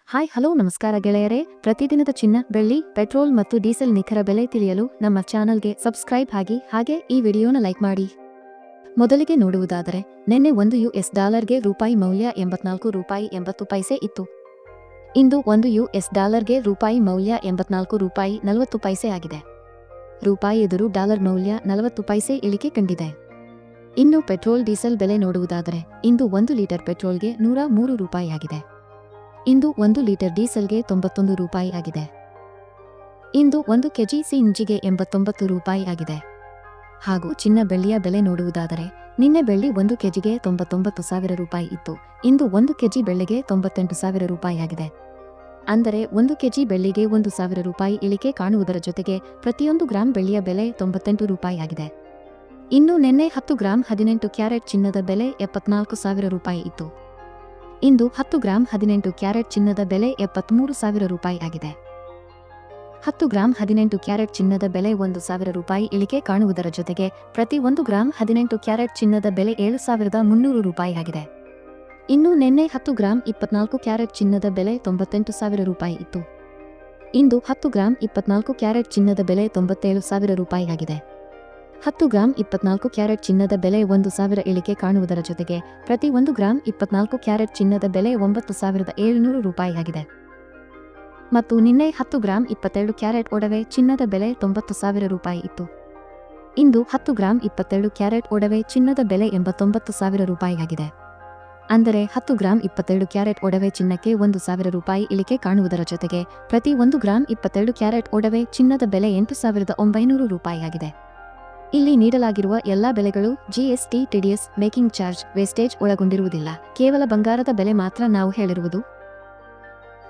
Hi hello ನಮಸ್ಕಾರ ಗೆಳೆಯರೇ. ಪ್ರತಿದಿನದ ಚಿನ್ನ, ಬೆಳ್ಳಿ, ಪೆಟ್ರೋಲ್ ಮತ್ತು ಡೀಸೆಲ್ ನಿಖರ ಬೆಲೆ ತಿಳಿಯಲು ನಮ್ಮ ಚಾನಲ್ಗೆ ಸಬ್ಸ್ಕ್ರೈಬ್ ಆಗಿ ಹಾಗೆ ಈ ವಿಡಿಯೋನ ಲೈಕ್ ಮಾಡಿ. ಮೊದಲಿಗೆ ನೋಡುವುದಾದರೆ, ನಿನ್ನೆ $1 ರೂಪಾಯಿ ಮೌಲ್ಯ ₹84.80 ಇತ್ತು. ಇಂದು $1 ರೂಪಾಯಿ ಮೌಲ್ಯ ₹84.40 ಆಗಿದೆ. ರೂಪಾಯಿ ಎದುರು ಡಾಲರ್ ಮೌಲ್ಯ 40 ಪೈಸೆ ಇಳಿಕೆ ಕಂಡಿದೆ. ಇನ್ನು ಪೆಟ್ರೋಲ್ ಡೀಸೆಲ್ ಬೆಲೆ ನೋಡುವುದಾದರೆ, ಇಂದು 1 ಲೀಟರ್ ಪೆಟ್ರೋಲ್ಗೆ $103 ಆಗಿದೆ. ಇಂದು 1 ಲೀಟರ್ ಡೀಸೆಲ್ಗೆ $91 ಆಗಿದೆ. ಇಂದು 1 ಕೆಜಿ ಸಿಎನ್ಜಿಗೆ $89 ಆಗಿದೆ. ಹಾಗೂ ಚಿನ್ನ ಬೆಳ್ಳಿಯ ಬೆಲೆ ನೋಡುವುದಾದರೆ, ನಿನ್ನೆ ಬೆಳ್ಳಿ 1 ಕೆಜಿಗೆ $99,000 ಇತ್ತು. ಇಂದು 1 ಕೆಜಿ ಬೆಳ್ಳಿಗೆ $98,000 ಆಗಿದೆ. ಅಂದರೆ 1 ಕೆಜಿ ಬೆಳ್ಳಿಗೆ $1,000 ಇಳಿಕೆ ಕಾಣುವುದರ ಜೊತೆಗೆ ಪ್ರತಿಯೊಂದು ಗ್ರಾಂ ಬೆಳ್ಳಿಯ ಬೆಲೆ $98 ಆಗಿದೆ. ಇನ್ನು ನಿನ್ನೆ 10 ಗ್ರಾಂ 18 ಕ್ಯಾರೆಟ್ ಚಿನ್ನದ ಬೆಲೆ $74,000 ಇತ್ತು. ಇಂದು 10 ಗ್ರಾಂ 18 ಕ್ಯಾರೆಟ್ ಚಿನ್ನದ ಬೆಲೆ $73,000 ಆಗಿದೆ. 10 ಗ್ರಾಂ 18 ಕ್ಯಾರೆಟ್ ಚಿನ್ನದ ಬೆಲೆ $1,000 ಇಳಿಕೆ ಕಾಣುವುದರ ಜೊತೆಗೆ ಪ್ರತಿ 1 ಗ್ರಾಂ 18 ಕ್ಯಾರೆಟ್ ಚಿನ್ನದ ಬೆಲೆ $7,300 ಆಗಿದೆ. ಇನ್ನು ನಿನ್ನೆ 10 ಗ್ರಾಂ 24 ಕ್ಯಾರೆಟ್ ಚಿನ್ನದ ಬೆಲೆ $98,000 ಇತ್ತು. ಇಂದು 10 ಗ್ರಾಂ 24 ಕ್ಯಾರೆಟ್ ಚಿನ್ನದ ಬೆಲೆ $97,000 ಆಗಿದೆ. 10 ಗ್ರಾಂ 24 ಕ್ಯಾರೆಟ್ ಚಿನ್ನದ ಬೆಲೆ 1,000 ಇಳಿಕೆ ಕಾಣುವುದರ ಜೊತೆಗೆ ಪ್ರತಿ 1 ಗ್ರಾಂ 24 ಕ್ಯಾರೆಟ್ ಚಿನ್ನದ ಬೆಲೆ $9,700 ಆಗಿದೆ. ಮತ್ತು ನಿನ್ನೆ 10 ಗ್ರಾಂ 22 ಕ್ಯಾರೆಟ್ ಒಡವೆ ಚಿನ್ನದ ಬೆಲೆ $90,000 ಇತ್ತು. ಇಂದು 10 ಗ್ರಾಂ 22 ಕ್ಯಾರೆಟ್ ಒಡವೆ ಚಿನ್ನದ ಬೆಲೆ $89,000 ಆಗಿದೆ. ಅಂದರೆ 10 ಗ್ರಾಂ 22 ಕ್ಯಾರೆಟ್ ಒಡವೆ ಚಿನ್ನಕ್ಕೆ $1,000 ಇಳಿಕೆ ಕಾಣುವುದರ ಜೊತೆಗೆ ಪ್ರತಿ 1 ಗ್ರಾಂ 22 ಕ್ಯಾರೆಟ್ ಒಡವೆ ಚಿನ್ನದ ಬೆಲೆ $8,900 ಆಗಿದೆ. ಇಲ್ಲಿ ನೀಡಲಾಗಿರುವ ಎಲ್ಲಾ ಬೆಲೆಗಳು GST, TDS, making charge, wastage ಒಳಗೊಂಡಿರುವುದಿಲ್ಲ. ಕೇವಲ ಬಂಗಾರದ ಬೆಲೆ ಮಾತ್ರ ನಾವು ಹೇಳಿರುವುದು.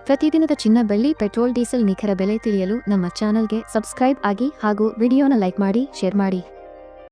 ಪ್ರತಿದಿನದ ಚಿನ್ನ, ಬೆಳ್ಳಿ, ಪೆಟ್ರೋಲ್, ಡೀಸೆಲ್ ನಿಖರ ಬೆಲೆ ತಿಳಿಯಲು ನಮ್ಮ ಚಾನಲ್ಗೆ ಸಬ್ಸ್ಕ್ರೈಬ್ ಆಗಿ ಹಾಗೂ ವಿಡಿಯೋನ ಲೈಕ್ ಮಾಡಿ, ಶೇರ್ ಮಾಡಿ.